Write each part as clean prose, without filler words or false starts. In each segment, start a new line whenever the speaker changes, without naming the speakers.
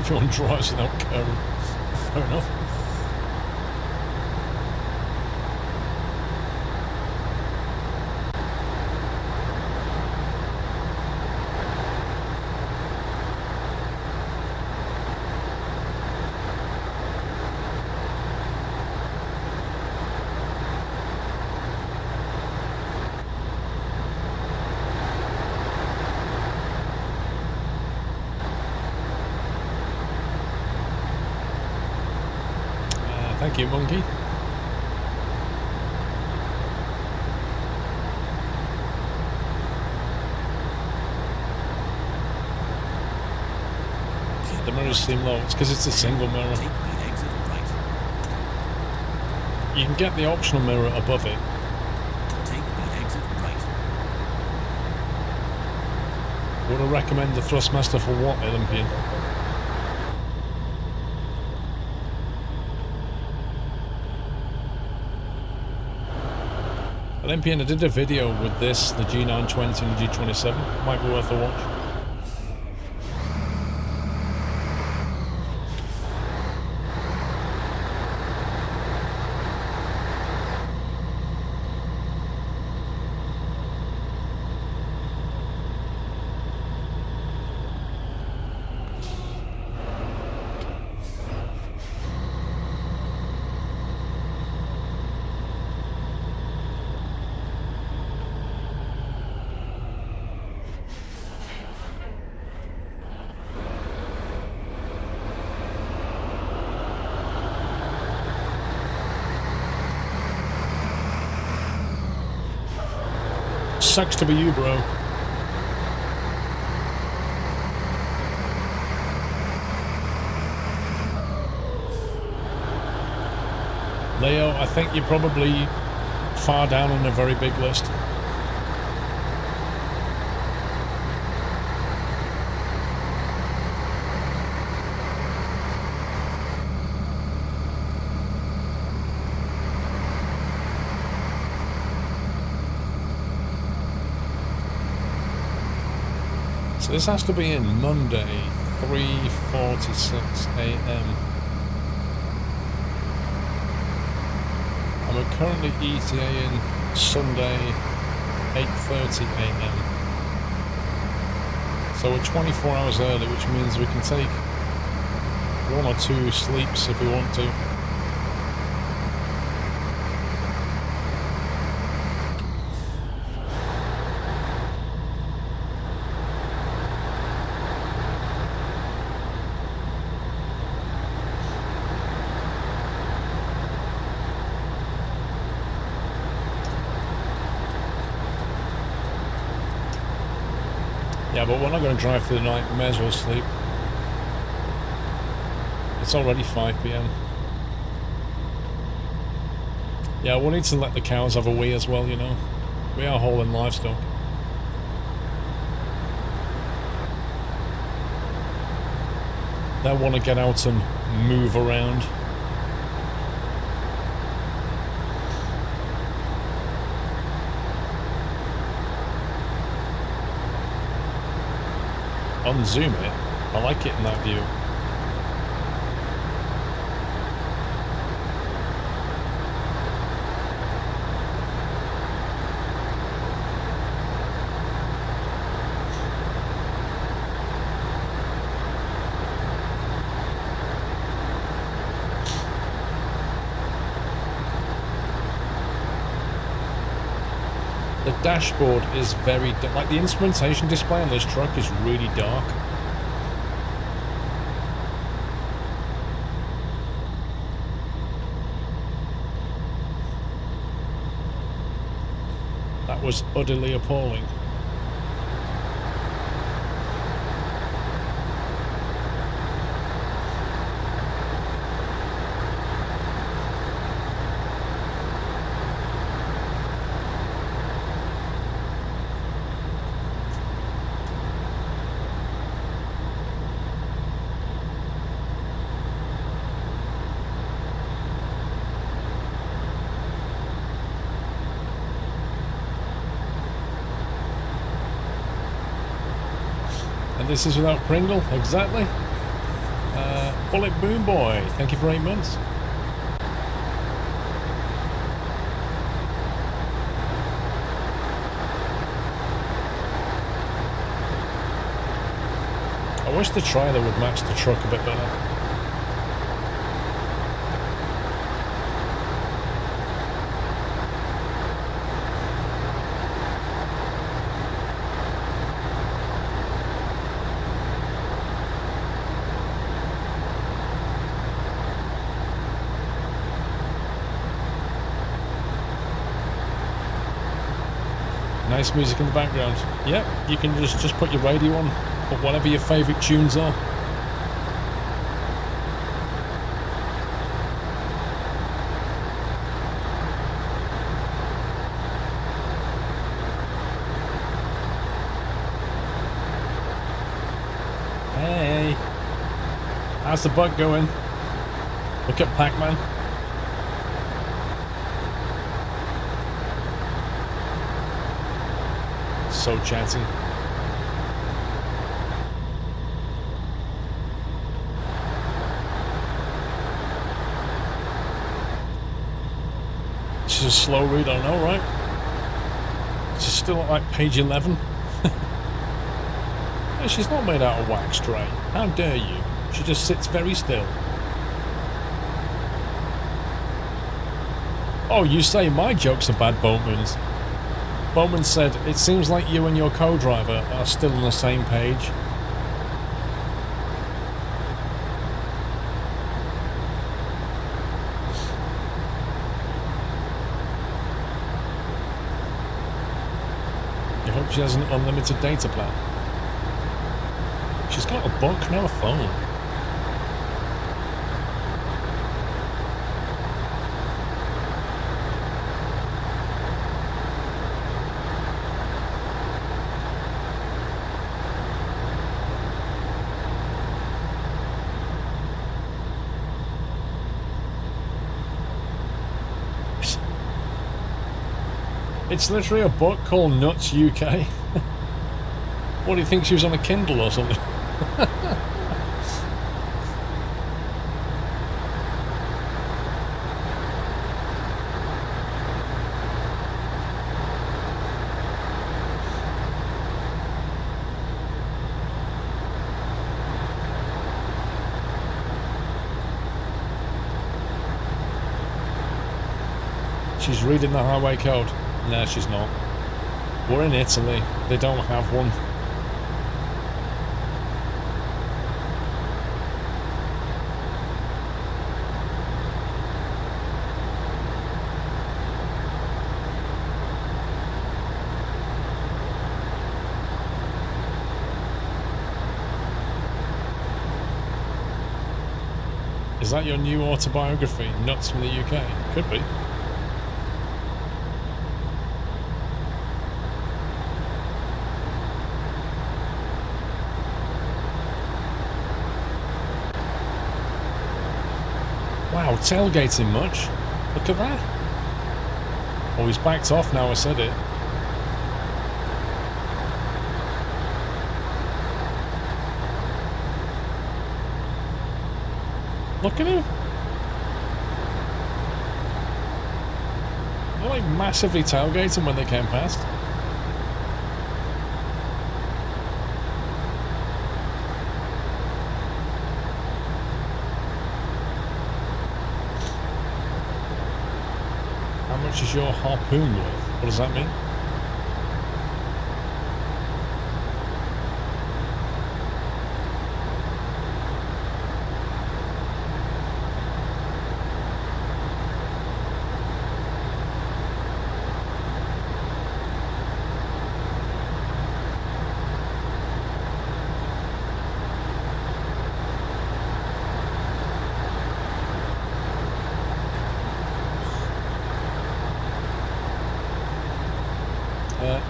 Everyone drives without caring. Fair enough. Thank you, monkey. The mirrors seem low. It's because it's a single mirror. You can get the optional mirror above it. Would I recommend the Thrustmaster for what, Olympian? Olympian, I did a video with this, the G920 and the G27. Might be worth a watch. Sucks to be you, bro. Leo, I think you're probably far down on a very big list. This has to be in Monday, 3:46 AM. I'm currently ETA in Sunday, 8:30 AM. So we're 24 hours early, which means we can take 1 or 2 sleeps if we want to. Yeah, but we're not going to drive through the night, we may as well sleep. It's already 5 PM. Yeah, we'll need to let the cows have a wee as well, you know. We are hauling livestock. They'll want to get out and move around. Unzoom it. I like it in that view. The dashboard is very like the instrumentation display on this truck is really dark. That was utterly appalling. And this is without Pringle, exactly. Bullet Boom Boy, thank you for 8 months. I wish the trailer would match the truck a bit better. Nice music in the background. Yep, you can just put your radio on, or whatever your favourite tunes are. Hey, how's the bug going? Look at Pac-Man. So chatty. She's a slow read, I know, right? She's still at like page 11. No, she's not made out of wax, Trey. How dare you? She just sits very still. Oh, you say my jokes are bad, Boatman's. Bowman said, it seems like you and your co-driver are still on the same page. You hope she has an unlimited data plan. She's got a book, not a phone. It's literally a book called Nuts UK. What do you think, she was on a Kindle or something? She's reading the highway code. No, she's not. We're in Italy. They don't have one. Is that your new autobiography, Nuts from the UK? Could be. Wow, tailgating much? Look at that. Oh, he's backed off now I said it. Look at him. They're like massively tailgating when they came past. How much is your harpoon worth? What does that mean?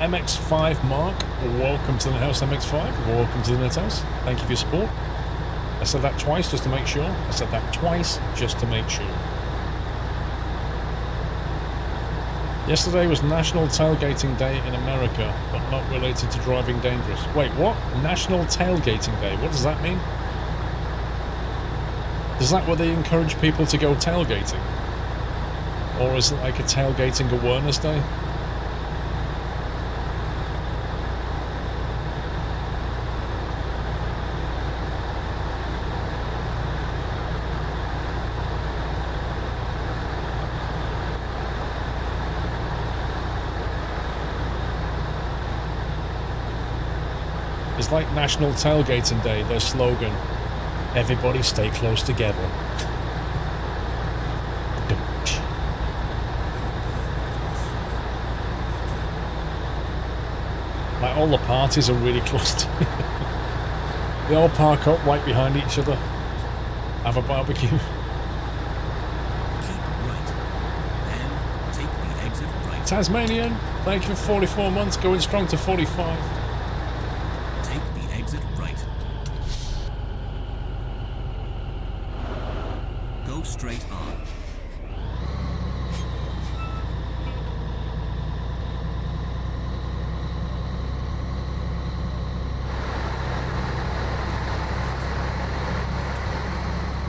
MX5 Mark, welcome to the house, MX5. Welcome to the net house. Thank you for your support. I said that twice just to make sure. I said that twice just to make sure. Yesterday was National Tailgating Day in America, but not related to driving dangerous. Wait, what? National Tailgating Day? What does that mean? Is that where they encourage people to go tailgating? Or is it like a tailgating awareness day? It's like National Tailgating Day, their slogan. Everybody stay close together. Like all the parties are really close to they all park up right behind each other. Have a barbecue.
Keep right. Then take the exit right.
Tasmanian, thank you for 44 months, going strong to 45.
Take the exit right. Go straight on.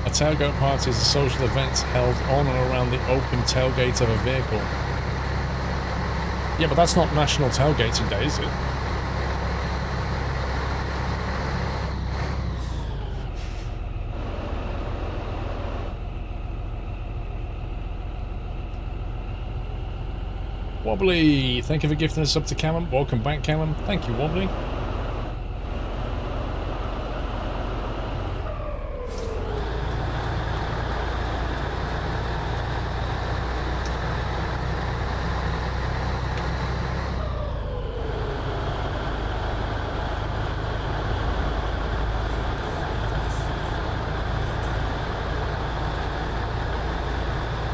A tailgate party is a social event held on and around the open tailgate of a vehicle. Yeah, but that's not National Tailgating Day, is it? Wobbly, thank you for gifting us up to Callum. Welcome back, Callum. Thank you, Wobbly.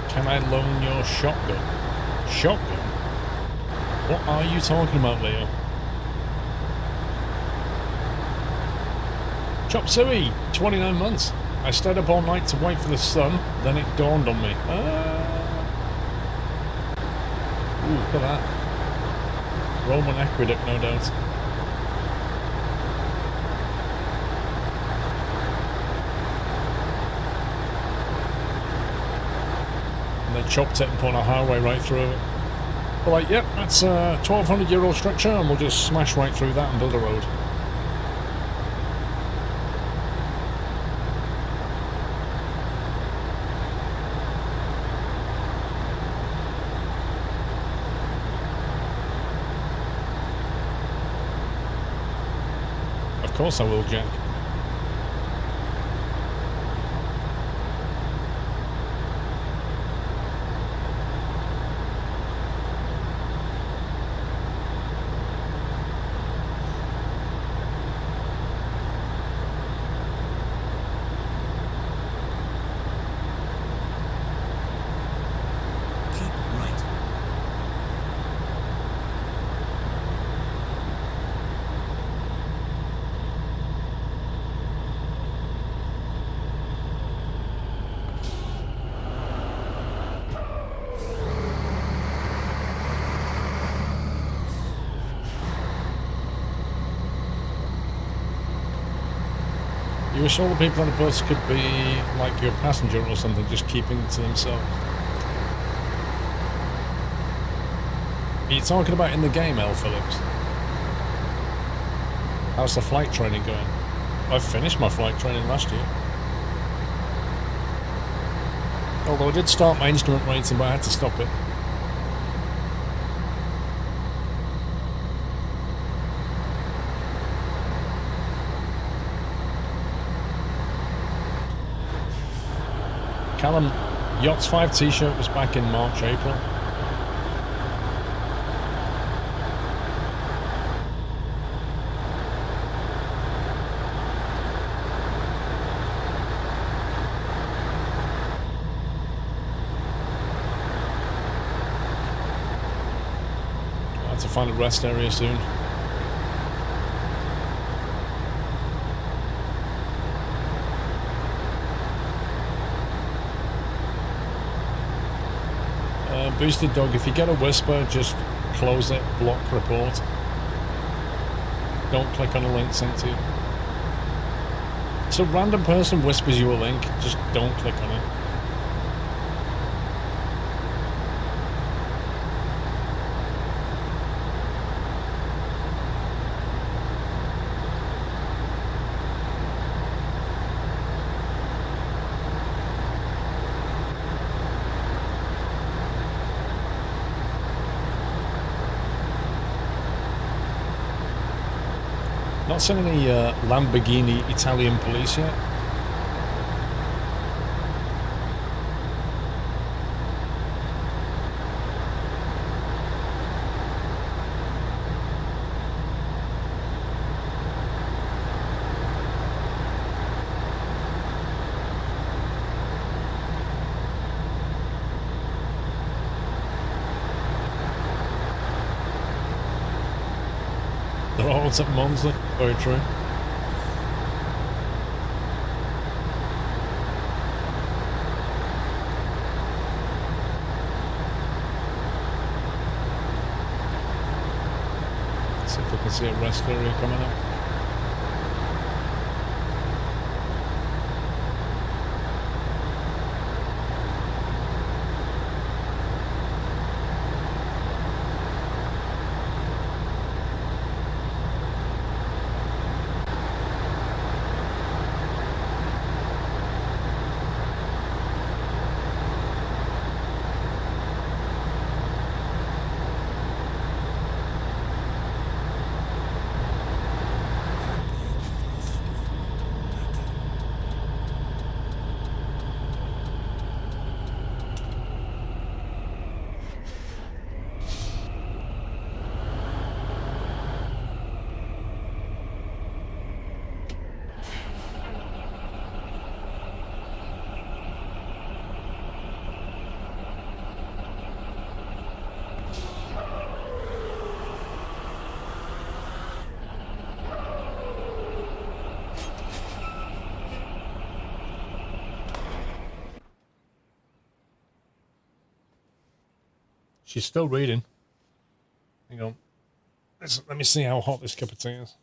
Can I loan your shotgun? Shotgun? What are you talking about, Leo? Chop Suey, 29 months. I stayed up all night to wait for the sun, then it dawned on me. Ooh, look at that. Roman aqueduct, no doubt. And they chopped it and put a highway right through it. They're like, yep, that's a 1,200-year-old structure, and we'll just smash right through that and build a road. Of course I will, Jack. You wish all the people on the bus could be like your passenger or something, just keeping it to themselves. Are you talking about in the game, L. Phillips? How's the flight training going? I finished my flight training last year. Although I did start my instrument rating, but I had to stop it. Callum, Yachts 5 t-shirt was back in March, April. I'll have to find a rest area soon. Boosted Dog, if you get a whisper, just close it, block report. Don't click on a link sent to you. So random person whispers you a link, just don't click on it. Not seen any Lamborghini Italian police yet. They're all at Monza. Very true. Let's see if we can see a rest area coming up. She's still reading. Hang on. Let me see how hot this cup of tea is.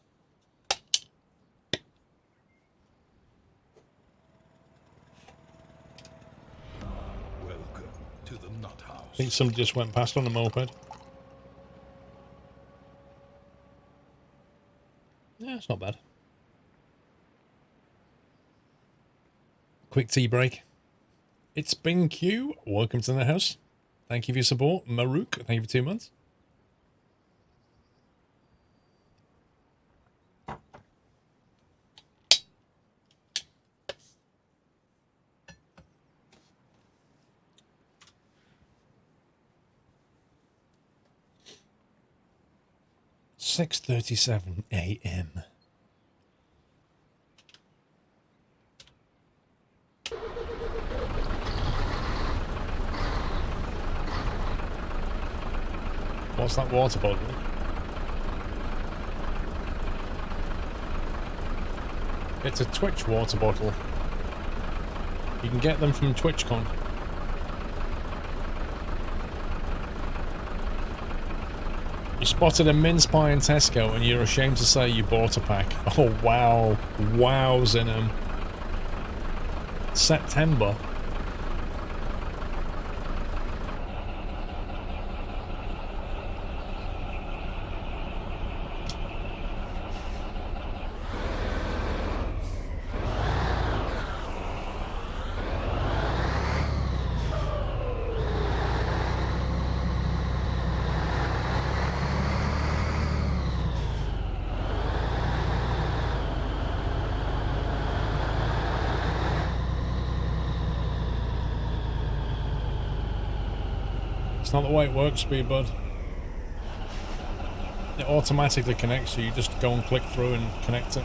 Welcome to the nut house.
I think somebody just went past on a moped. Yeah, it's not bad. Quick tea break. It's been Q. Welcome to the house. Thank you for your support. Maruk, thank you for 2 months. $6:37 a.m. What's that water bottle? It's a Twitch water bottle. You can get them from TwitchCon. You spotted a mince pie in Tesco and you're ashamed to say you bought a pack. Oh wow. Wow's in them. September. It's not the way it works, Speedbud. It automatically connects, so you just go and click through and connect it.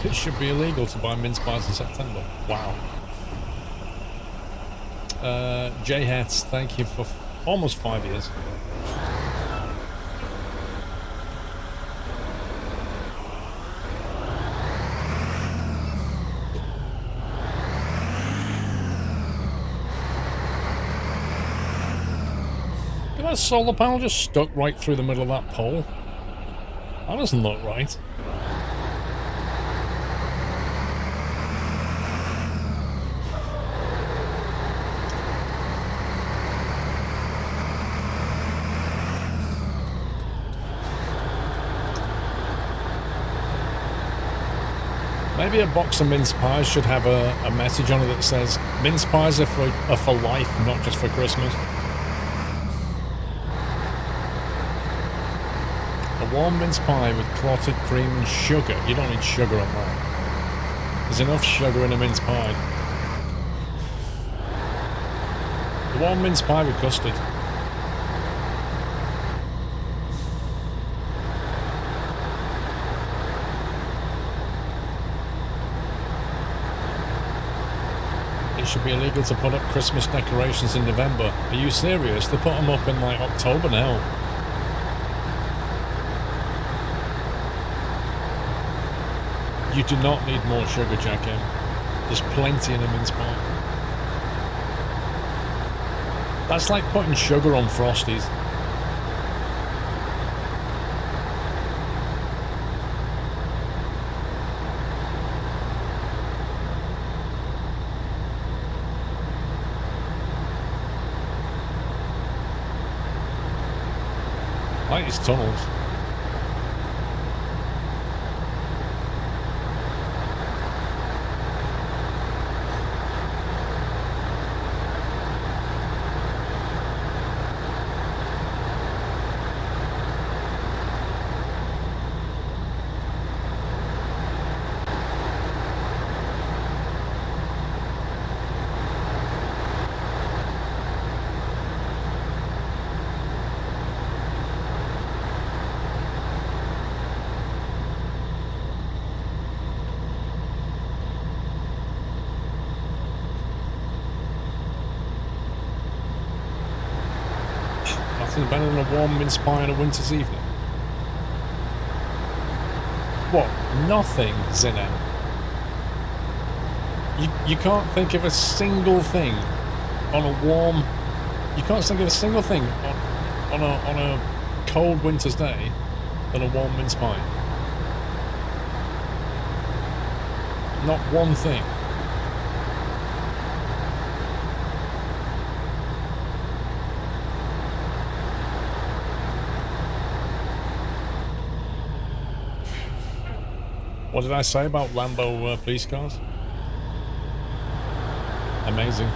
It should be illegal to buy mince pies in September. Wow. J-Hats, thank you for almost 5 years. that solar panel just stuck right through the middle of that pole? That doesn't look right. Maybe a box of mince pies should have a message on it that says, mince pies are for life, not just for Christmas. A warm mince pie with clotted cream and sugar. You don't need sugar on that. There's enough sugar in a mince pie. A warm mince pie with custard. It should be illegal to put up Christmas decorations in November. Are you serious? They put them up in like October now. You do not need more sugar, Jack M. There's plenty in a mince pie. That's like putting sugar on Frosties. Like these tunnels. Nothing better than a warm mince pie on a winter's evening. What? Nothing, Zinem. You can't think of a single thing on a warm... You can't think of a single thing on a cold winter's day than a warm mince pie. Not one thing. What did I say about Lambo police cars? Amazing.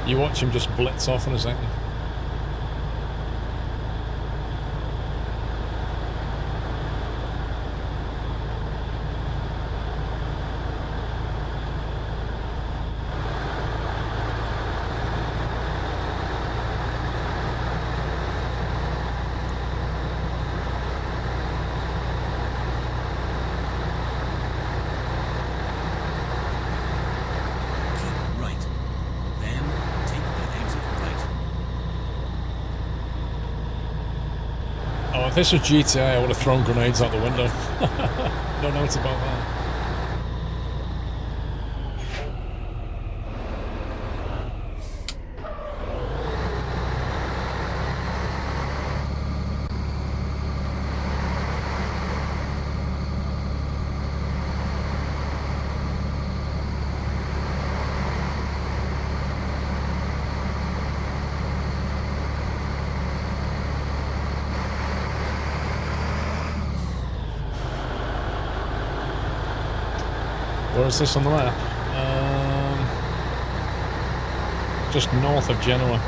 You watch him just blitz off in a second. If this was GTA, I would have thrown grenades out the window. No doubt about that. Where is this on the map? Just north of Genoa.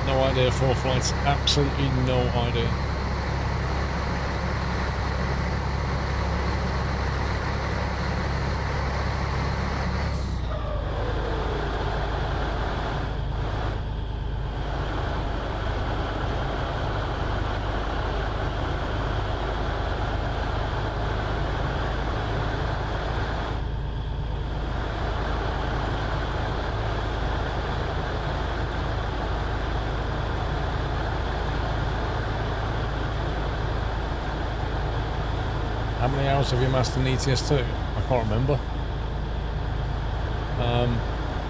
No idea, 4 flights. Absolutely no idea. How many hours have you mastered in ETS2? I can't remember.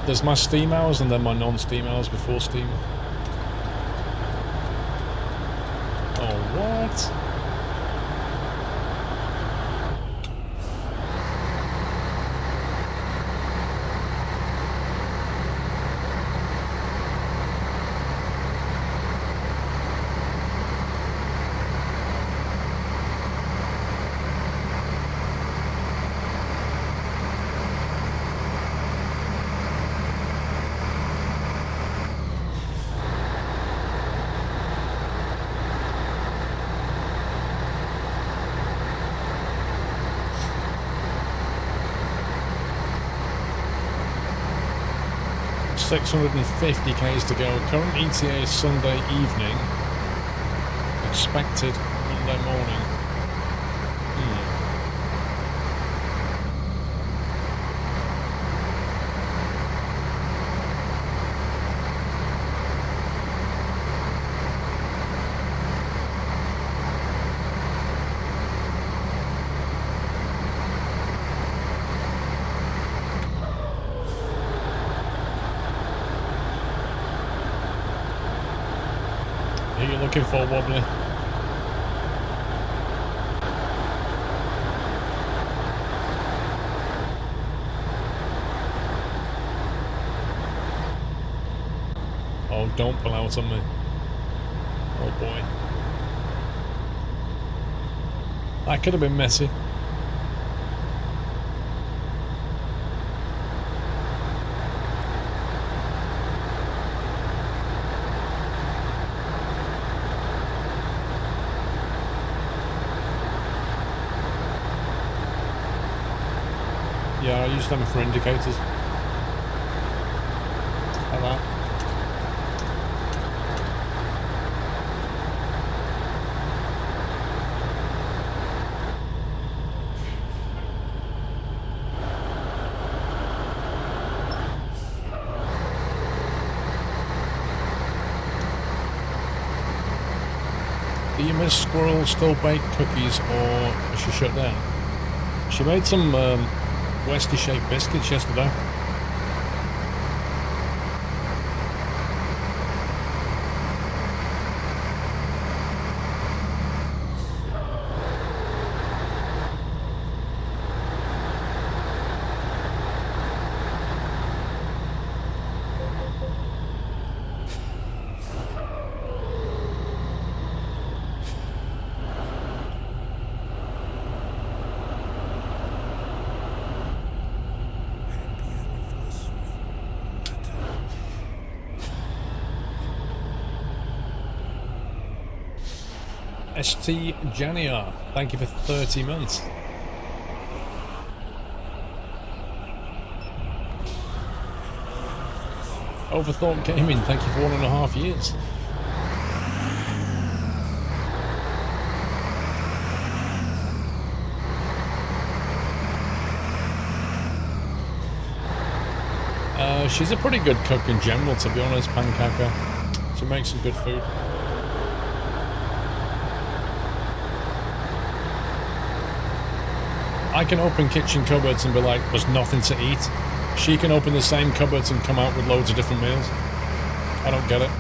There's my Steam hours and then my non-Steam hours before Steam. Oh, what? $650Ks to go. Current ETA is Sunday evening. Expected Monday morning. Who are you looking for, Wobbly? Oh, don't pull out on me. Oh boy. That could have been messy. Yeah, I use them for indicators. Like that. Do you miss Squirrel still bake cookies or is she shut down? She made some Westy shaped biscuits yesterday. ST Janiar, thank you for 30 months. Overthought Gaming, thank you for 1.5 years. She's a pretty good cook in general, to be honest, Pankaka. She makes some good food. I can open kitchen cupboards and be like, there's nothing to eat. She can open the same cupboards and come out with loads of different meals. I don't get it.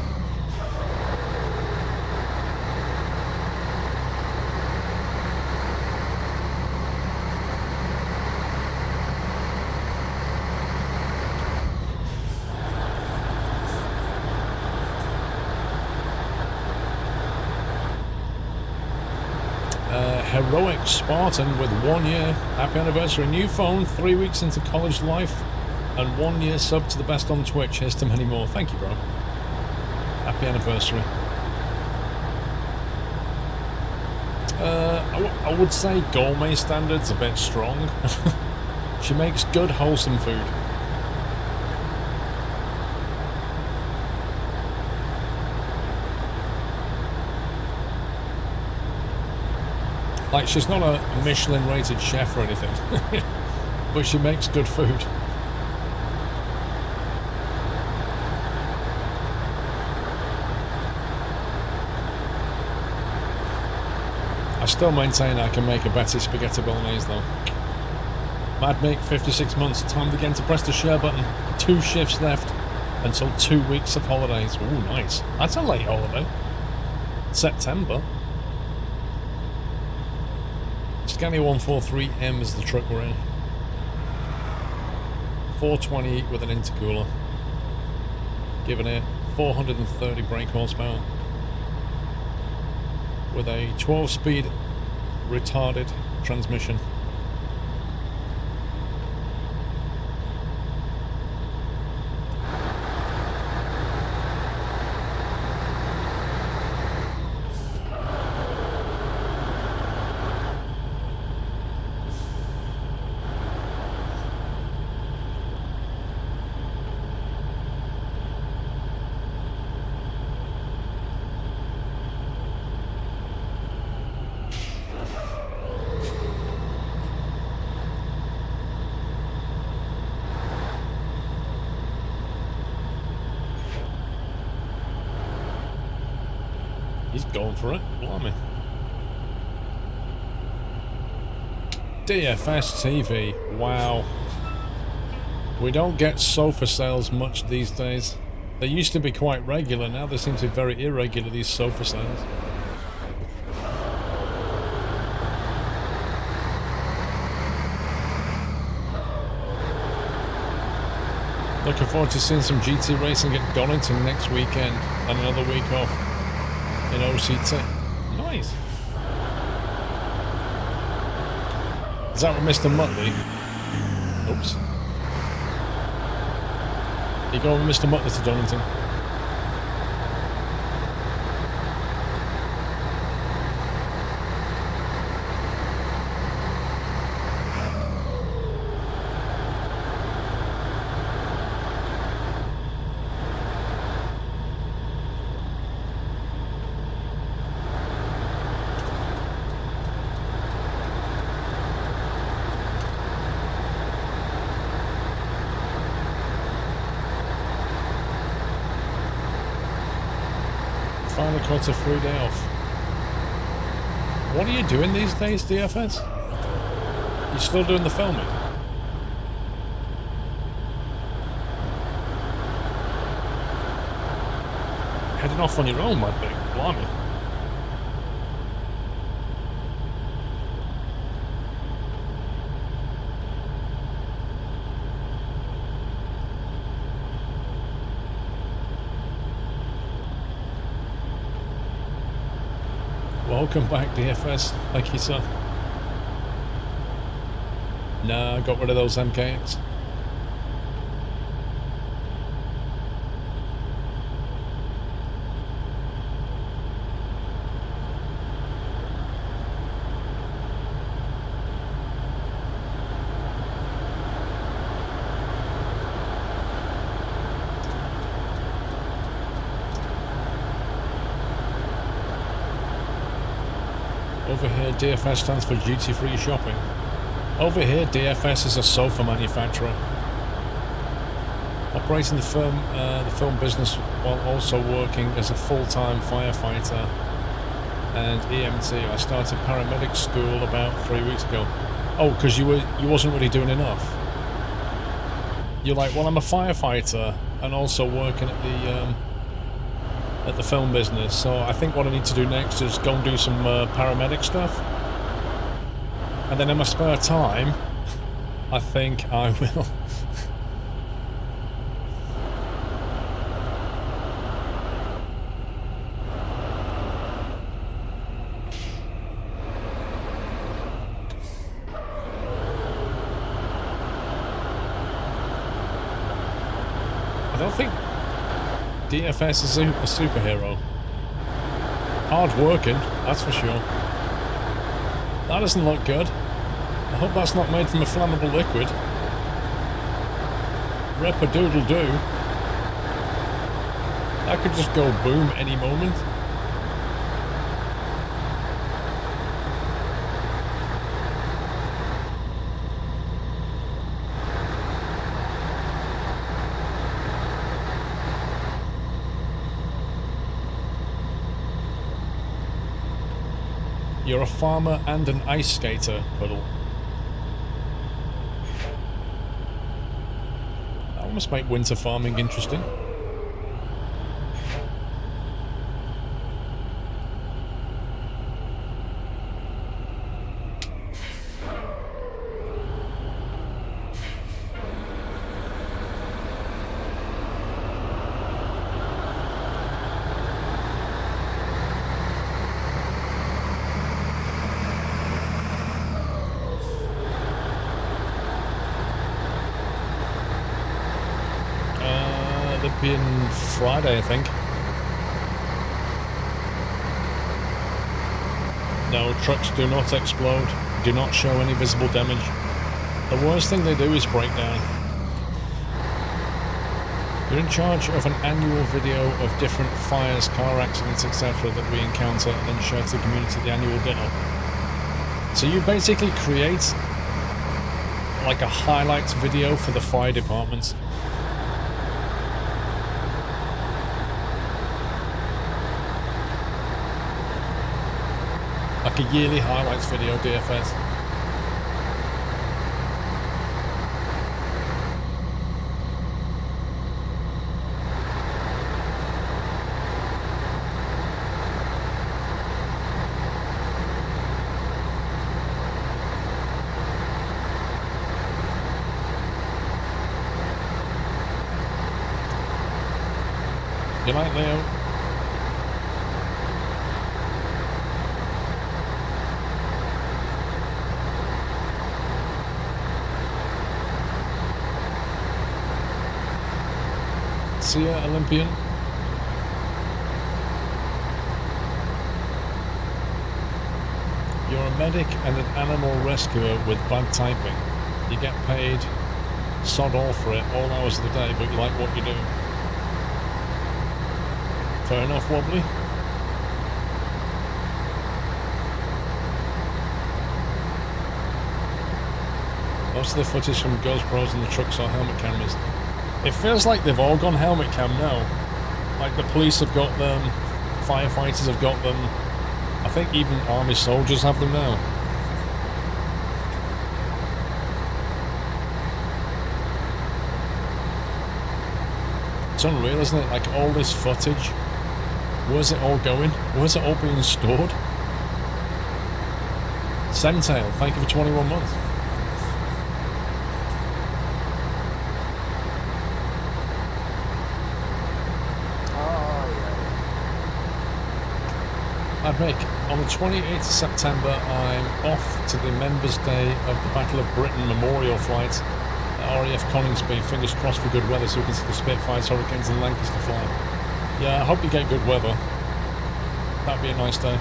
Heroic Spartan with 1 year. Happy anniversary. New phone, 3 weeks into college life, and 1 year sub to the best on Twitch. Here's to many more. Thank you, bro. Happy anniversary. I would say gourmet standards a bit strong. She makes good, wholesome food. Like, she's not a Michelin-rated chef or anything, but she makes good food. I still maintain I can make a better spaghetti bolognese though. Mad Mick, 56 months. Time again to press the share button. 2 shifts left until 2 weeks of holidays. Ooh, nice. That's a late holiday. September. Scania 143M is the truck we're in. 420 with an intercooler. Giving it 430 brake horsepower. With a 12-speed retarded transmission. He's going for it. Blimey. DFS TV. Wow. We don't get sofa sales much these days. They used to be quite regular. Now they seem to be very irregular, these sofa sales. Looking forward to seeing some GT racing at Donington next weekend and another week off in OCT. Nice. Is that with Mr. Muttley? Oops. You go with Mr. Muttley to Donington. Finally caught a free day off. What are you doing these days, DFS? You still doing the filming? Heading off on your own, my big blimey. Welcome back, DFS. Thank you, sir. Nah, I got rid of those MKX. Over here, DFS stands for duty-free shopping. Over here, DFS is a sofa manufacturer, operating the film business while also working as a full-time firefighter and EMT. I started paramedic school about 3 weeks ago. Oh, because you wasn't really doing enough. You're like, well, I'm a firefighter and also working at the film business, so I think what I need to do next is go and do some paramedic stuff, and then in my spare time I think I will I don't think DFS is a superhero. Hard working, that's for sure. That doesn't look good. I hope that's not made from a flammable liquid. Rip-a-doodle-doo. That could just go boom any moment. You're a farmer and an ice skater, Puddle. That must make winter farming interesting. Olympian Friday, I think. No, trucks do not explode, do not show any visible damage. The worst thing they do is break down. You're in charge of an annual video of different fires, car accidents, etc. that we encounter and then share to the community at the annual dinner. So you basically create like a highlights video for the fire department. Like a yearly highlights video, DFS. You like Leo? See ya, Olympian. You're a medic and an animal rescuer with bad typing. You get paid sod all for it all hours of the day, but you like what you do. Fair enough, Wobbly. Most of the footage from GoPros and the trucks are helmet cameras. It feels like they've all gone helmet cam now. Like the police have got them, firefighters have got them. I think even army soldiers have them now. It's unreal, isn't it? Like all this footage. Where's it all going? Where's it all being stored? Sentail, thank you for 21 months. I'd make on the 28th of September I'm off to the Members' Day of the Battle of Britain Memorial Flight at RAF Coningsby. Fingers crossed for good weather so we can see the Spitfires, Hurricanes and Lancaster fly. Yeah, I hope you get good weather. That'd be a nice day.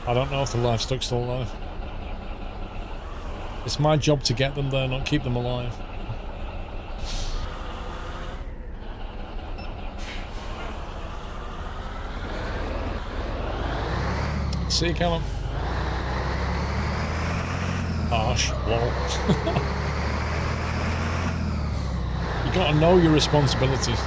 I don't know if the livestock's still alive. It's my job to get them there, not keep them alive. See you, Callum. Harsh, lol. You gotta know your responsibilities.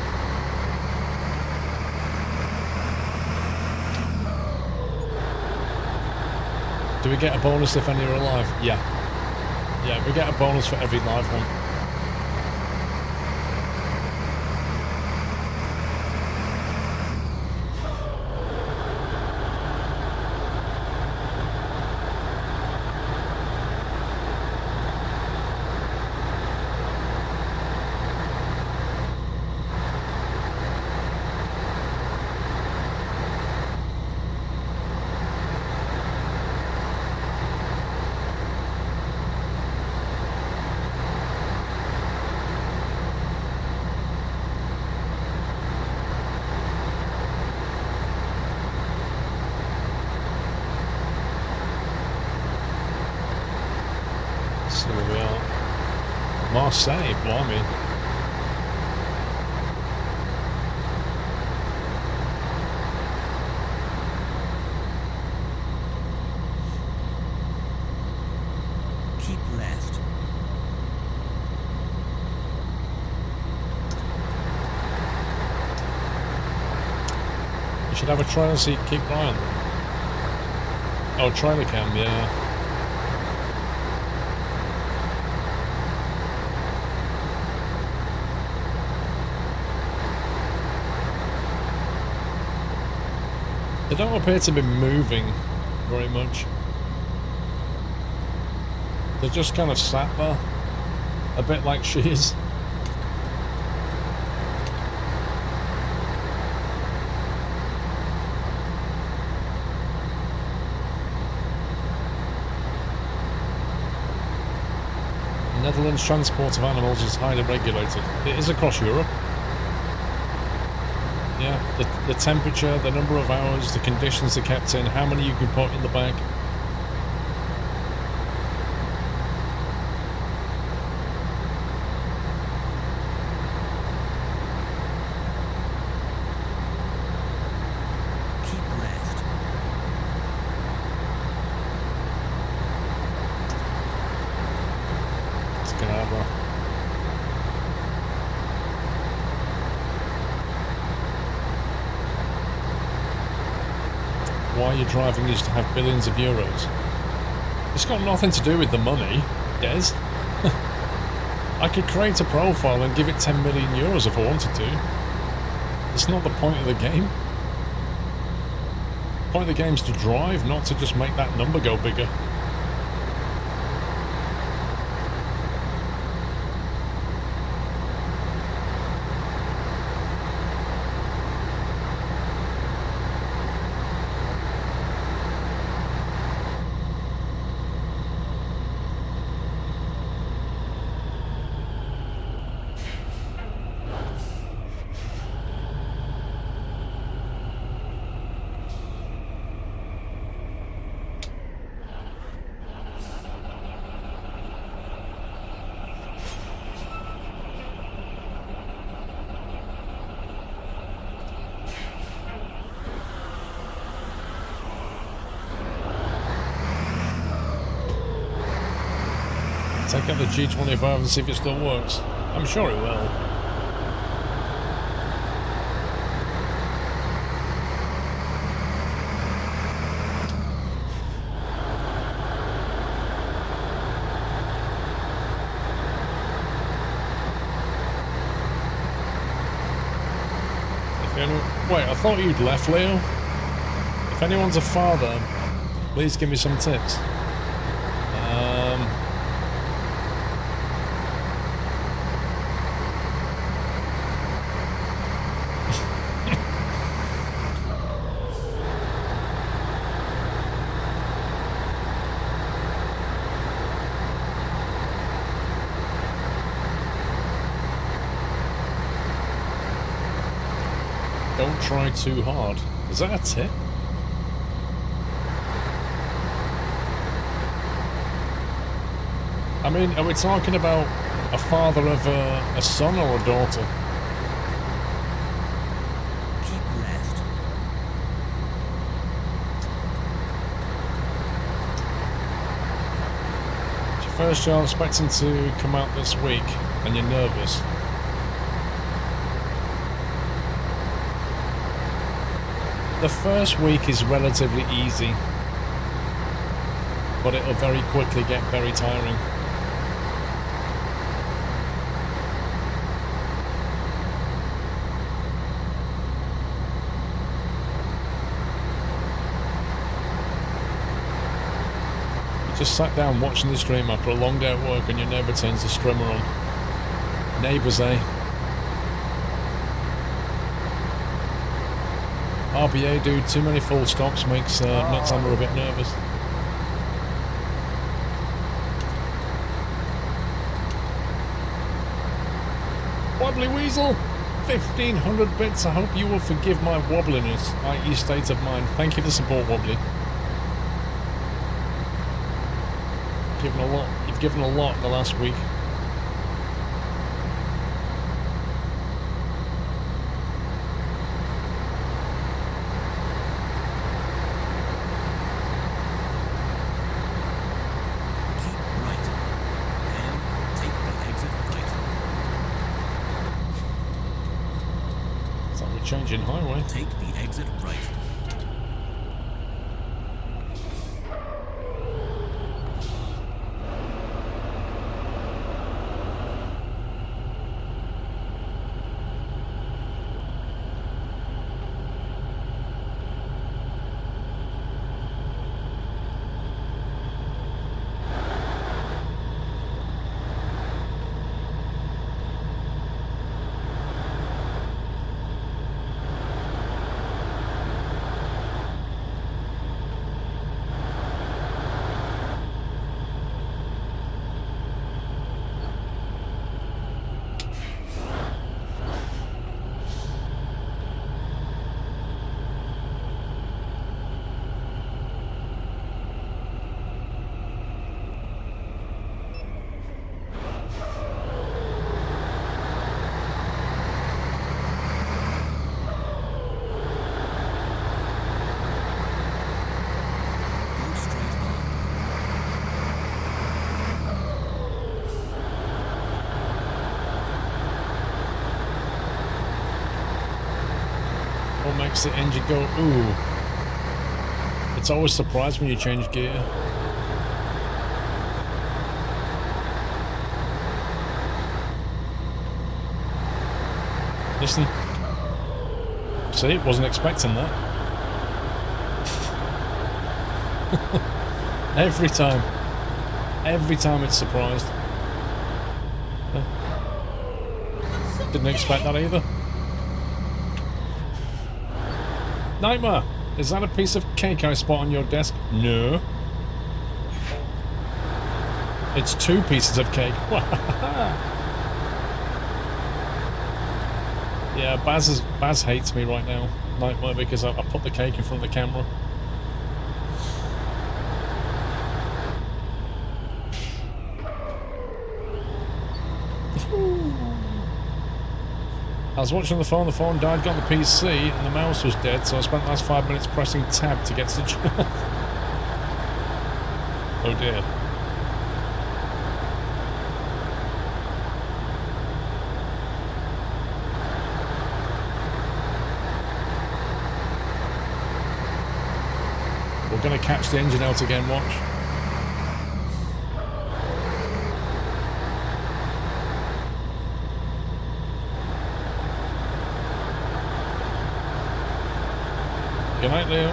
Do we get a bonus if any are alive? Yeah. Yeah, we get a bonus for every live one. Marseille, blimey.
Keep left.
You should have a trailer seat, keep right on them. Oh, trailer cam, yeah. They don't appear to be moving very much. They're just kind of sat there, a bit like she is. Netherlands transport of animals is highly regulated. It is across Europe. Yeah, the temperature, the number of hours, the conditions they're kept in, how many you can put in the bag.
Keep left.
Let's get out of there. Why you're driving is to have billions of euros. It's got nothing to do with the money, Des. I could create a profile and give it 10 million euros if I wanted to. It's not the point of the game. The point of the game is to drive, not to just make that number go bigger. Take out the G25 and see if it still works. I'm sure it will. Wait, I thought you'd left, Leo. If anyone's a father, please give me some tips. Don't try too hard. Is that a tip? I mean, are we talking about a father of a son or a daughter?
Keep left.
It's your first child expecting to come out this week and you're nervous. The first week is relatively easy, but it'll very quickly get very tiring. You just sat down watching the stream after a long day at work and your neighbour turns the streamer on. Neighbours, eh? RBA, dude, too many full stops makes Nutshammer a bit nervous. Wobbly Weasel, 1500 bits. I hope you will forgive my wobbliness, i.e. state of mind. Thank you for the support, Wobbly. You've given a lot in the last week. Changing highway.
Take the exit right. Go straight on.
What makes the engine go ooh? It's always surprised when you change gear. Listen. See, wasn't expecting that. Every time it's surprised. Didn't expect that either. Nightmare, is that a piece of cake I spot on your desk? No. It's 2 pieces of cake. Yeah, Baz hates me right now, Nightmare, because I put the cake in front of the camera. I was watching the phone died, got the PC, and the mouse was dead, so I spent the last 5 minutes pressing tab to get to the job. Oh dear. We're going to catch the engine out again, watch. Good night, Leo.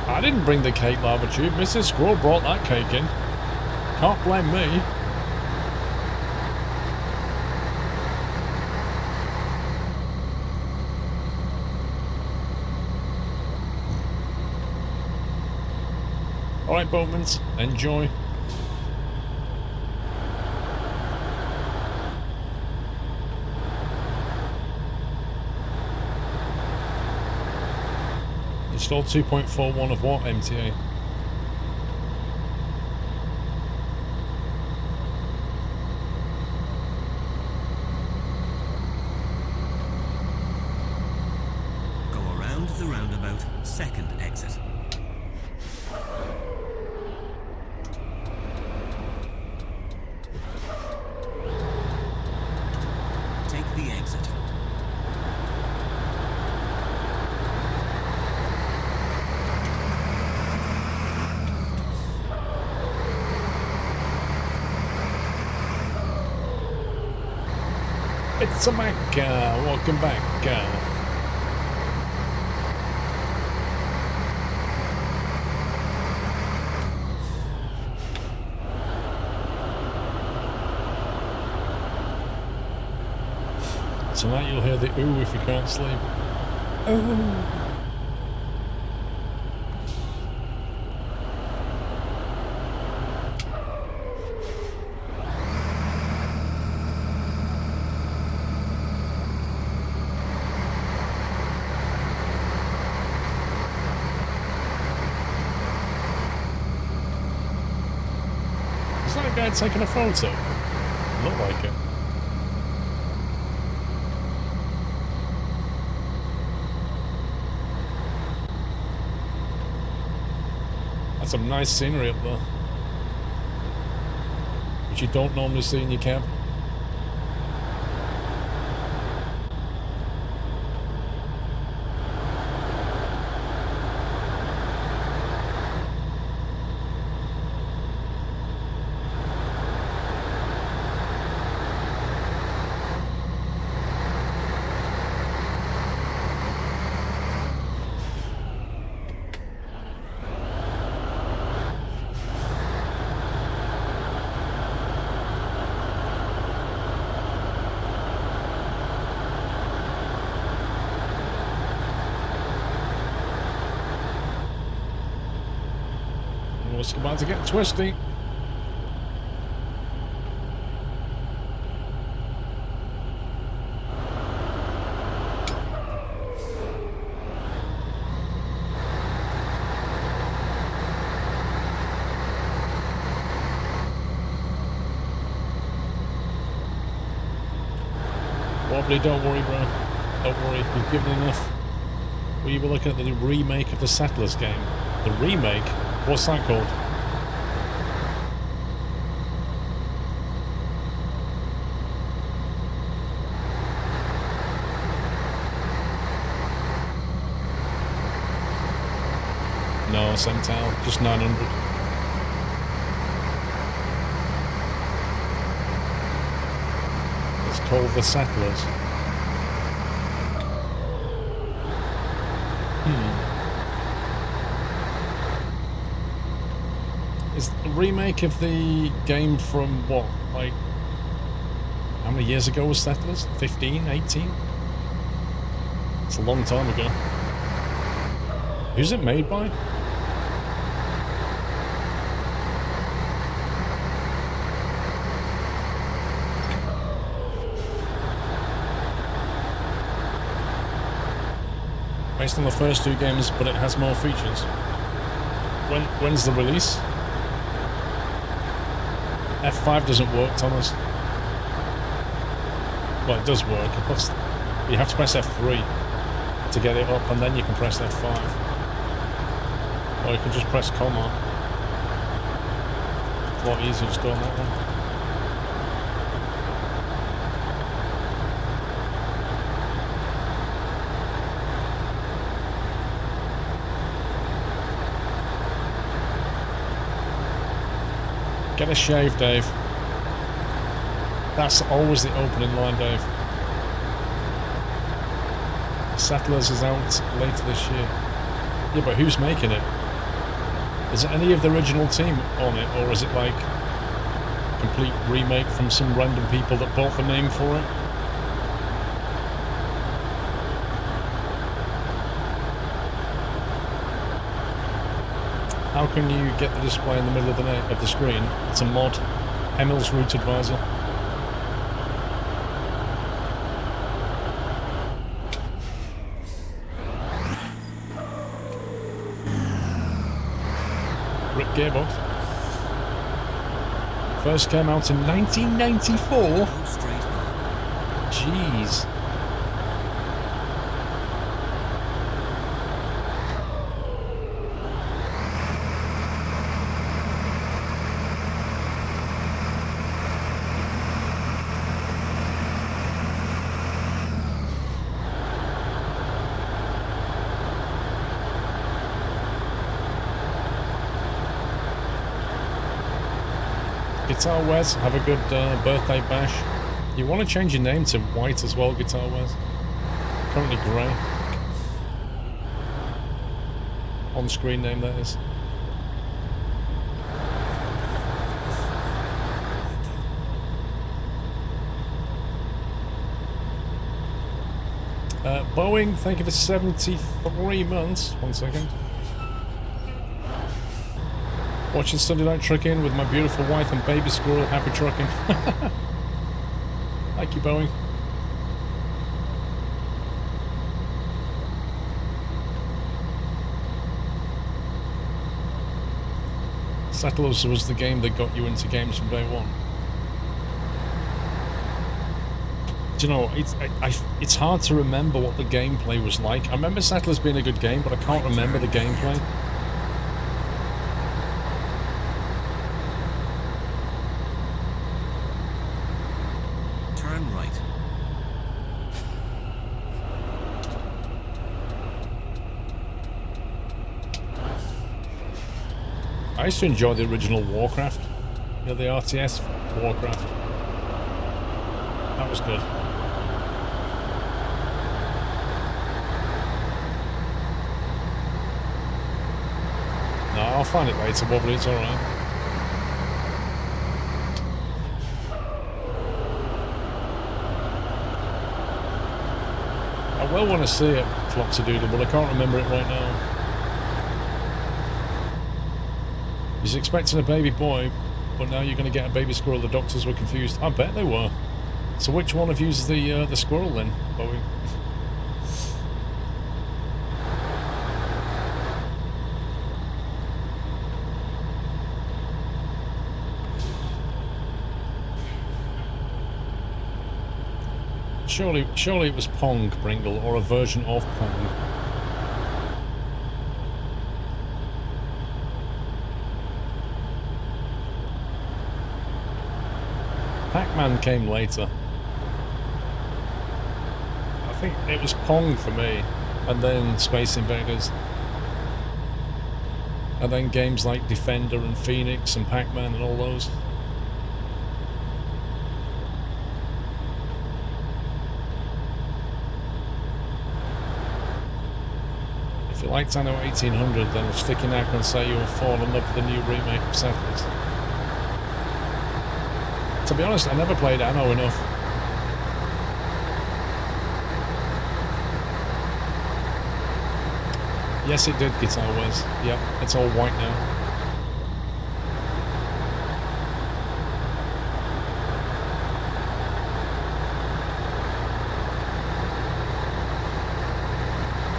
I didn't bring the cake lava tube. Mrs. Squirrel brought that cake in. Can't blame me. Alright, boatmans, enjoy. Install 2.41 of what, MTA?
Go around the roundabout, second exit. Take the exit.
It's a Mac, welcome back. Tonight you'll hear the ooh if you can't sleep. Ooh. Is that a guy taking a photo? Look like it. That's some nice scenery up there. which you don't normally see in your cab. It's about to get twisty. Wobbly, don't worry, bro. Don't worry, we've given enough. We were looking at the remake of the Settlers game. The remake? What's that called? No, Cental, just 900. It's called The Settlers. It's a remake of the game from what, like, how many years ago was Settlers? 15, 18? It's a long time ago. Who's it made by? Based on the first two games, but it has more features. When's the release? F5 doesn't work, Thomas. Well, it does work. You have to press F3 to get it up, and then you can press F5. Or you can just press comma. It's a lot easier just doing that one. Get a shave, Dave. That's always the opening line, Dave. Settlers is out later this year. Yeah, but who's making it? Is it any of the original team on it, or is it like a complete remake from some random people that bought the name for it? How can you get the display in the middle of the screen? It's a mod. Emil's Route Advisor. Rip Gearbox. First came out in 1994. Jeez. Guitar Wes, have a good birthday bash. You want to change your name to White as well, Guitar Wes. Currently grey. On-screen name, that is. Boeing, thank you for 73 months. 1 second. Watching Sunday Night Trucking with my beautiful wife and baby squirrel. Happy trucking. Thank you, Boeing. Settlers was the game that got you into games from day one. Do you know, it's hard to remember what the gameplay was like. I remember Settlers being a good game, but I can't remember the gameplay. I used to enjoy the original Warcraft. You know, the RTS Warcraft. That was good. No, I'll find it later, but it's alright. I will want to see it, Floxadoodle, but I can't remember it right now. He's expecting a baby boy, but now you're going to get a baby squirrel. The doctors were confused. I bet they were. So which one of you is the squirrel then, Bowie? Surely it was Pong, Pringle, or a version of Pong. Pac-Man came later. I think it was Pong for me, and then Space Invaders. And then games like Defender and Phoenix and Pac-Man and all those. If you liked Anno 1800, then stick your neck and say you'll fall in love with the new remake of Settlers. To be honest, I never played Anno enough. Yes, it did, Guitar Wes. Yep, it's all white now.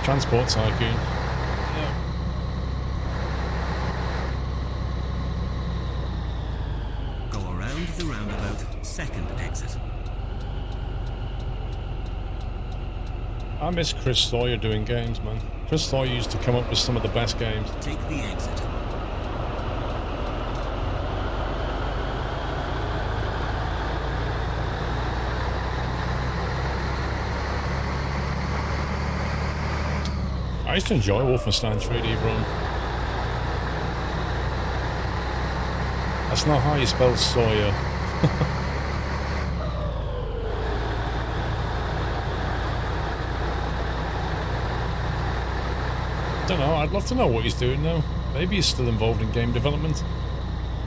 Transport Tycoon. Yep.
Go around the roundabout, second exit.
I miss Chris Sawyer doing games, man. Chris Sawyer used to come up with some of the best games.
Take the exit.
I used to enjoy Wolfenstein 3D Run. That's not how you spell Sawyer. Don't know, I'd love to know what he's doing now. Maybe he's still involved in game development,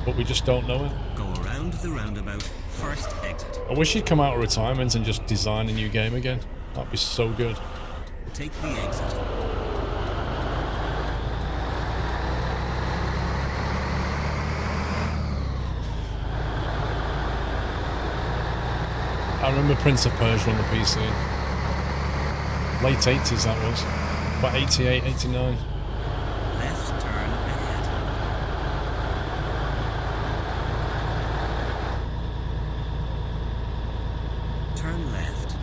but we just don't know it.
Go around the roundabout, first exit.
I wish he'd come out of retirement and just design a new game again. That'd be so good.
Take the exit.
I remember Prince of Persia on the PC. Late 80s that was. About 88, 89.
Left turn ahead. Turn left.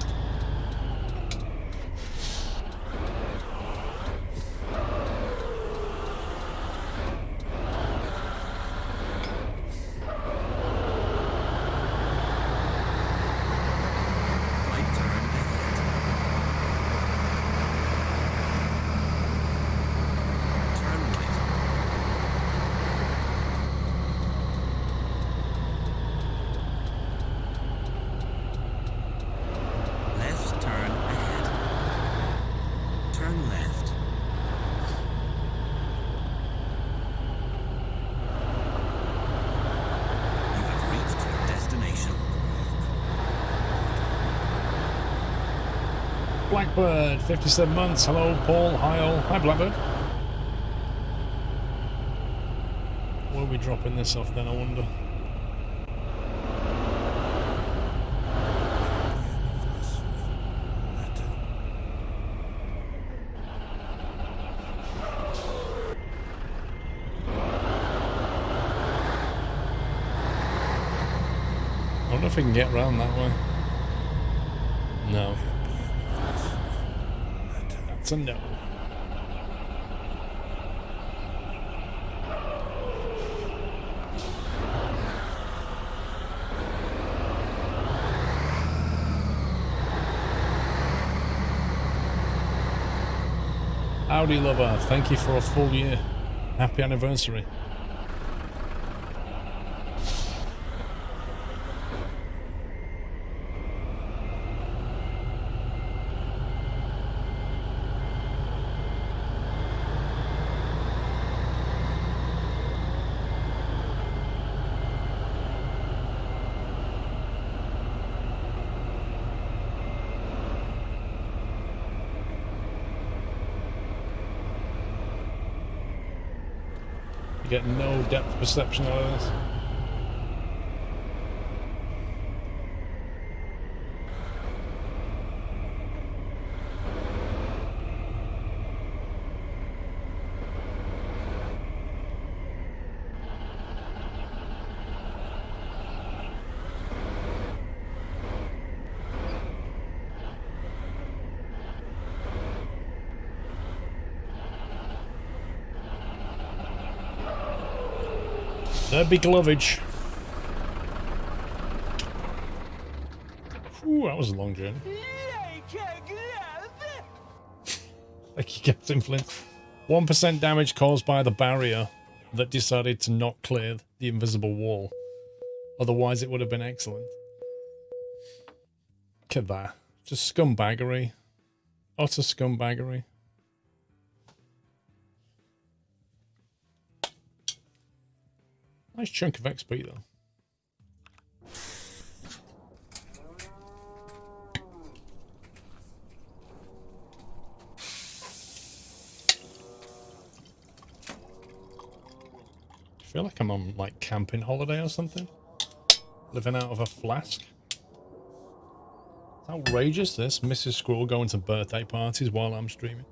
Right turn ahead. Turn right. Left turn ahead. Turn left. You have reached your destination.
Blackbird, 57 months. Hello, Paul. Hi, all. Hi, Blackbird. Where are we dropping this off then, I wonder? I wonder if we can get around that way. No. That's a no. Howdy, lover. Thank you for a full year. Happy anniversary. You get no depth perception out of this. There'd be glovage. Ooh, that was a long journey. Thank you, Captain Flint. 1% damage caused by the barrier that decided to not clear the invisible wall. Otherwise, it would have been excellent. Look at that. Just scumbaggery. Utter scumbaggery. Nice chunk of XP, though. I feel like I'm on, like, camping holiday or something. Living out of a flask. It's outrageous, this. Mrs. Squirrel going to birthday parties while I'm streaming.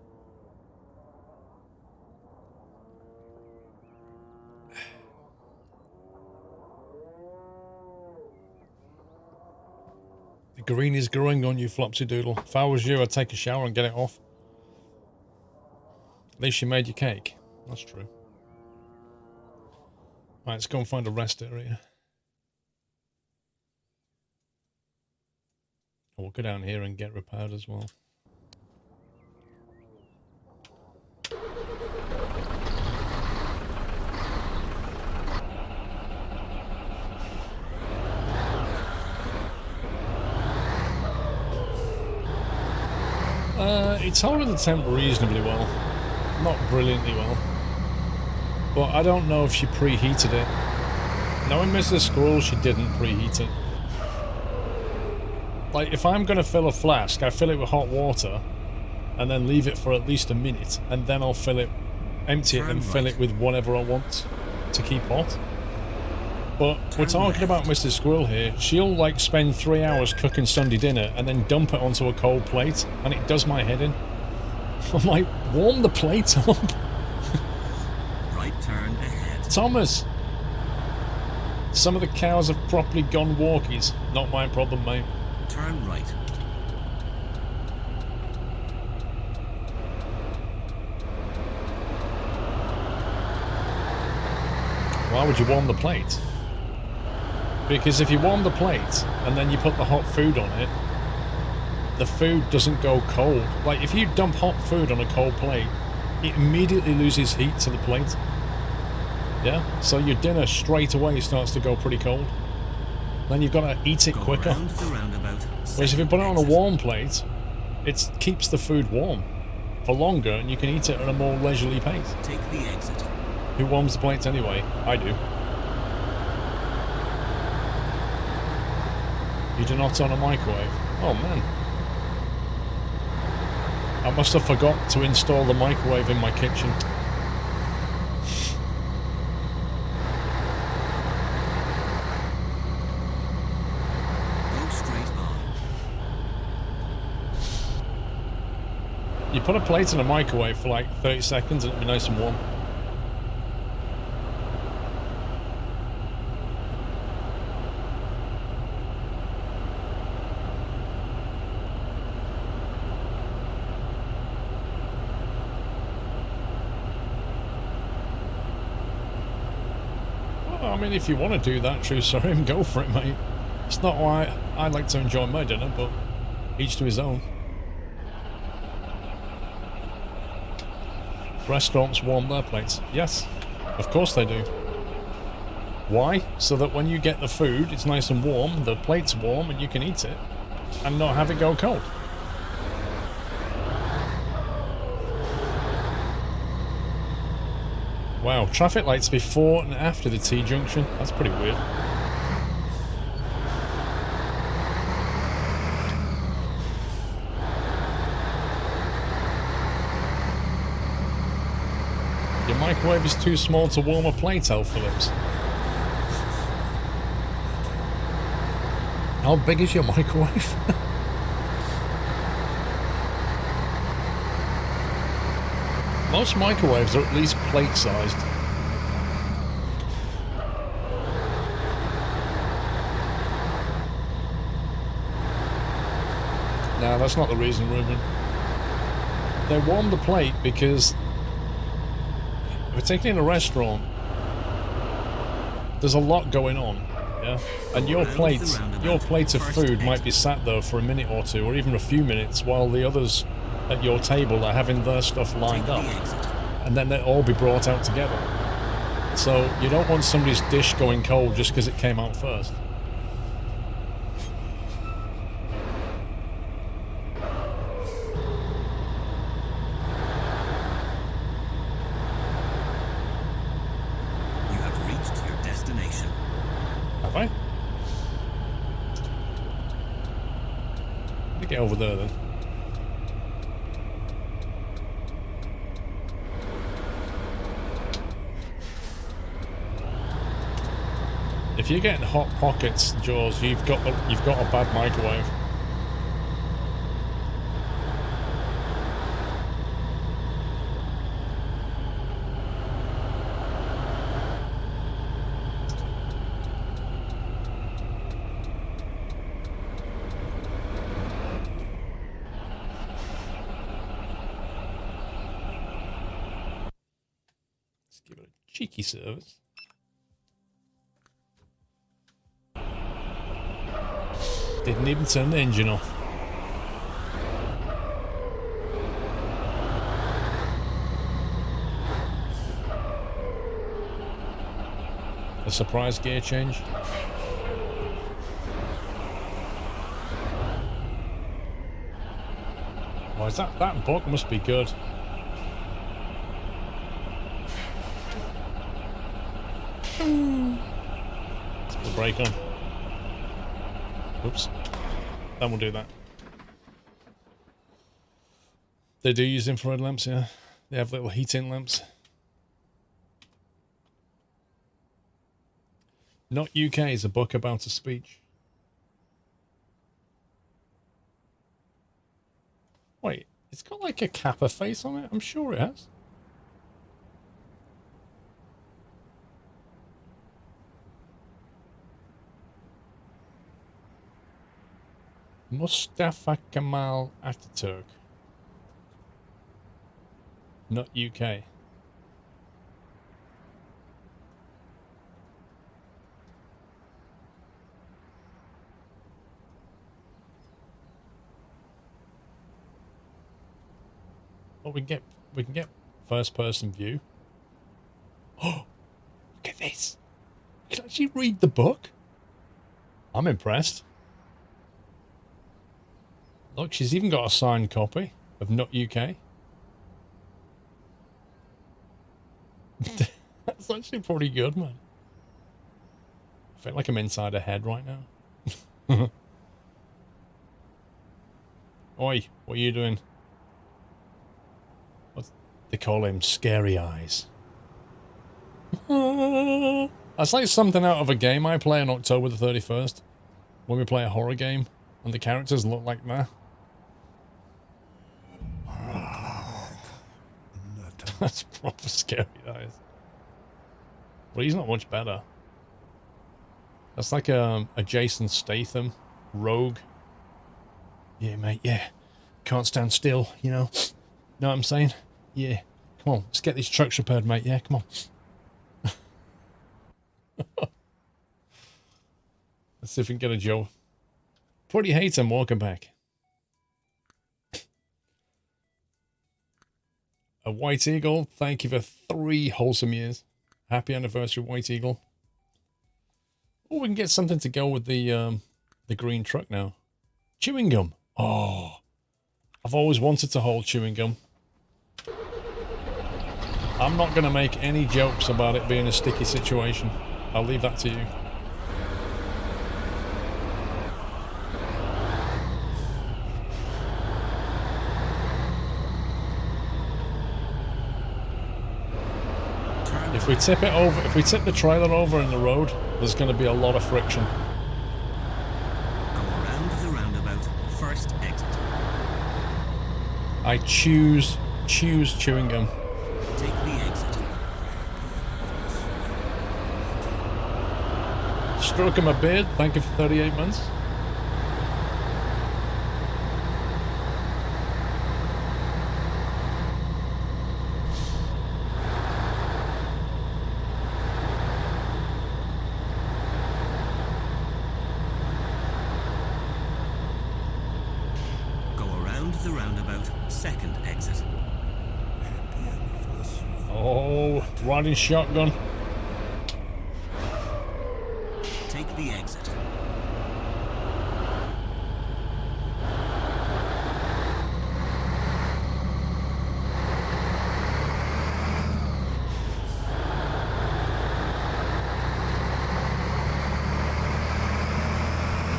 The green is growing on you, Flopsy Doodle. If I was you, I'd take a shower and get it off. At least you made your cake. That's true. Right, let's go and find a rest area. We'll go down here and get repaired as well. It's holding the temp reasonably well. Not brilliantly well. But I don't know if she preheated it. Knowing Mrs. Squirrel, she didn't preheat it. Like, if I'm going to fill a flask, I fill it with hot water and then leave it for at least a minute, and then I'll fill it, empty it and fill it with whatever I want to keep hot. But we're talking about Mrs. Squirrel here. She'll, like, spend 3 hours cooking Sunday dinner and then dump it onto a cold plate, and it does my head in. I'm like, warm the plate up.
Right turn ahead.
Thomas! Some of the cows have properly gone walkies. Not my problem, mate.
Turn right.
Why would you warm the plate? Because if you warm the plate and then you put the hot food on it, the food doesn't go cold. Like, if you dump hot food on a cold plate, it immediately loses heat to the plate. Yeah? So your dinner straight away starts to go pretty cold. Then you've got to eat it quicker. Whereas if you put it on a warm plate, it keeps the food warm for longer and you can eat it at a more leisurely pace.
Take the exit.
Who warms the plates anyway? I do. You do not on a microwave? Oh man. I must have forgot to install the microwave in my kitchen.
Go straight on.
You put a plate in a microwave for like 30 seconds and it'll be nice and warm. I mean, if you want to do that, true sorry, go for it, mate. It's not why I like to enjoy my dinner, but each to his own. Restaurants warm their plates. Yes, of course they do. Why? So that when you get the food, it's nice and warm, the plate's warm, and you can eat it, and not have it go cold. Wow, traffic lights before and after the T-junction. That's pretty weird. microwave is too small to warm a plate, El Phillips. How big is your microwave? Most microwaves are at least plate-sized. No, that's not the reason, Ruben. They warm the plate because, particularly in a restaurant, there's a lot going on, yeah? And your plate of food might be sat there for a minute or two, or even a few minutes, while the others at your table are having their stuff lined up. And then they'll all be brought out together. So you don't want somebody's dish going cold just because it came out first.
You have reached your destination.
Have I? Let me get over there then. If you're getting hot pockets, Jaws, you've got a bad microwave. Let's give it a cheeky service. Didn't even turn the engine off. A surprise gear change. Oh, is that book must be good. Let's put the brake on. Oops. That will do that. They do use infrared lamps, yeah. They have little heating lamps. Not UK is a book about a speech. Wait, it's got like a Kappa face on it? I'm sure it has. Mustafa Kemal Ataturk. Not UK. Well, we can get first person view. Oh, look at this. You can actually read the book. I'm impressed. Look, she's even got a signed copy of Not UK. That's actually pretty good, man. I feel like I'm inside her head right now. Oi, what are you doing? What they call him? Scary Eyes. That's like something out of a game I play on October the 31st. When we play a horror game and the characters look like that. That's proper Scary Eyes. Well, he's not much better. That's like a Jason Statham rogue. Yeah, mate, yeah. Can't stand still, you know. Know what I'm saying? Yeah. Come on, let's get these trucks repaired, mate. Yeah, come on. Let's see if we can get a job. Pretty hate him, welcome back. A White Eagle, thank you for 3 wholesome years. Happy anniversary, White Eagle. Oh, we can get something to go with the green truck now. Chewing gum. Oh, I've always wanted to hold chewing gum. I'm not going to make any jokes about it being a sticky situation. I'll leave that to you. If we tip it over, if we tip the trailer over in the road, there's going to be a lot of friction.
Go around the roundabout. First exit.
I choose chewing gum.
Take the exit.
Stroking my beard. Thank you for 38 months.
The roundabout, second exit.
Oh, riding shotgun.
Take the exit.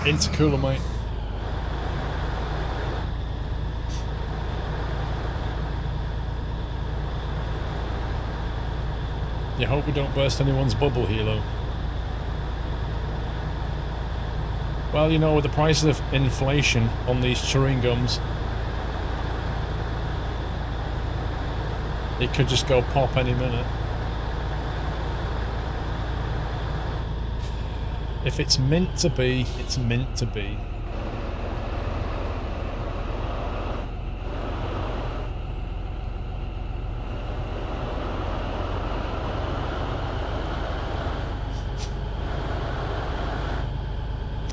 Intercooler, mate. You hope we don't burst anyone's bubble here, though. Well, you know, with the price of inflation on these chewing gums, it could just go pop any minute. If it's meant to be, it's meant to be.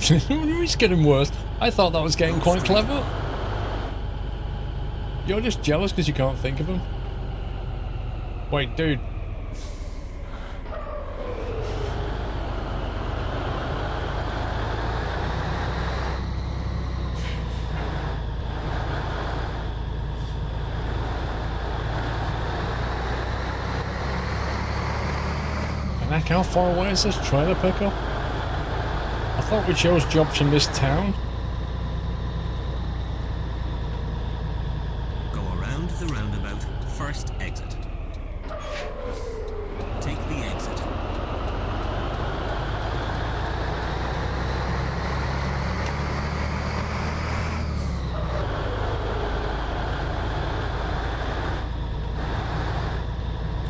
It's getting worse. I thought that was getting quite clever. You're just jealous because you can't think of them. Wait, dude. And heck, how far away is this trailer pickup? I thought we chose jobs from this town.
Go around the roundabout, first exit. Take the exit.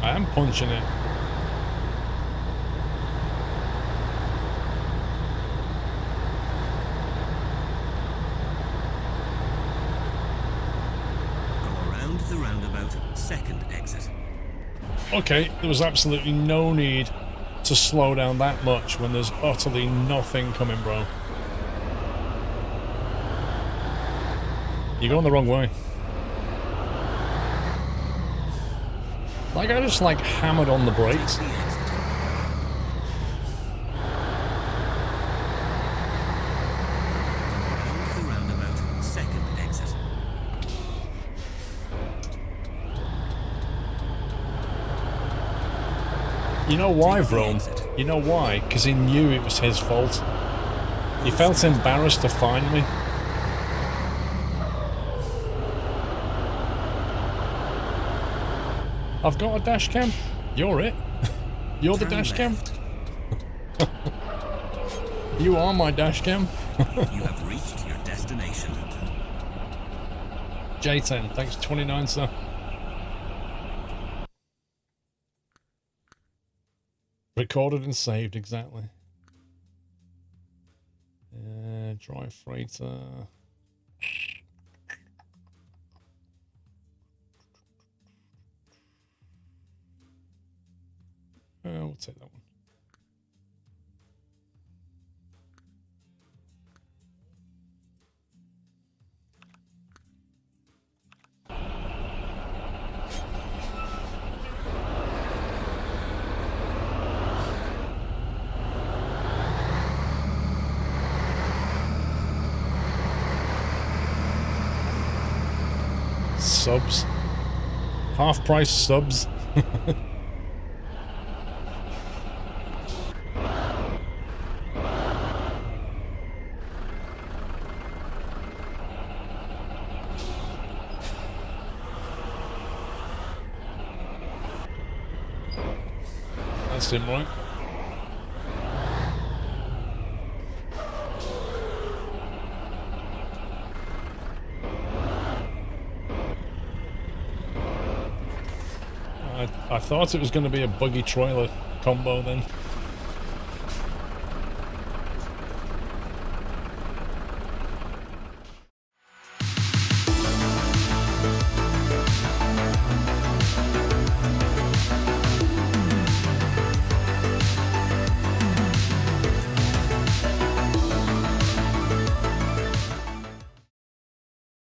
I am punching it.
The roundabout, second exit.
Okay, there was absolutely no need to slow down that much when there's utterly nothing coming, bro. You're going the wrong way. Like, I just, like, hammered on the brakes. You know why, Vrome? You know why? Because he knew it was his fault. He felt embarrassed to find me. I've got a dash cam. You're it. You're the dash cam. You are my dash cam.
You have reached your destination.
J10, thanks for 29, sir. Recorded and saved, exactly. Dry freighter. We'll take that one. Subs. Half price subs. seem right. I thought it was going to be a buggy trailer combo then.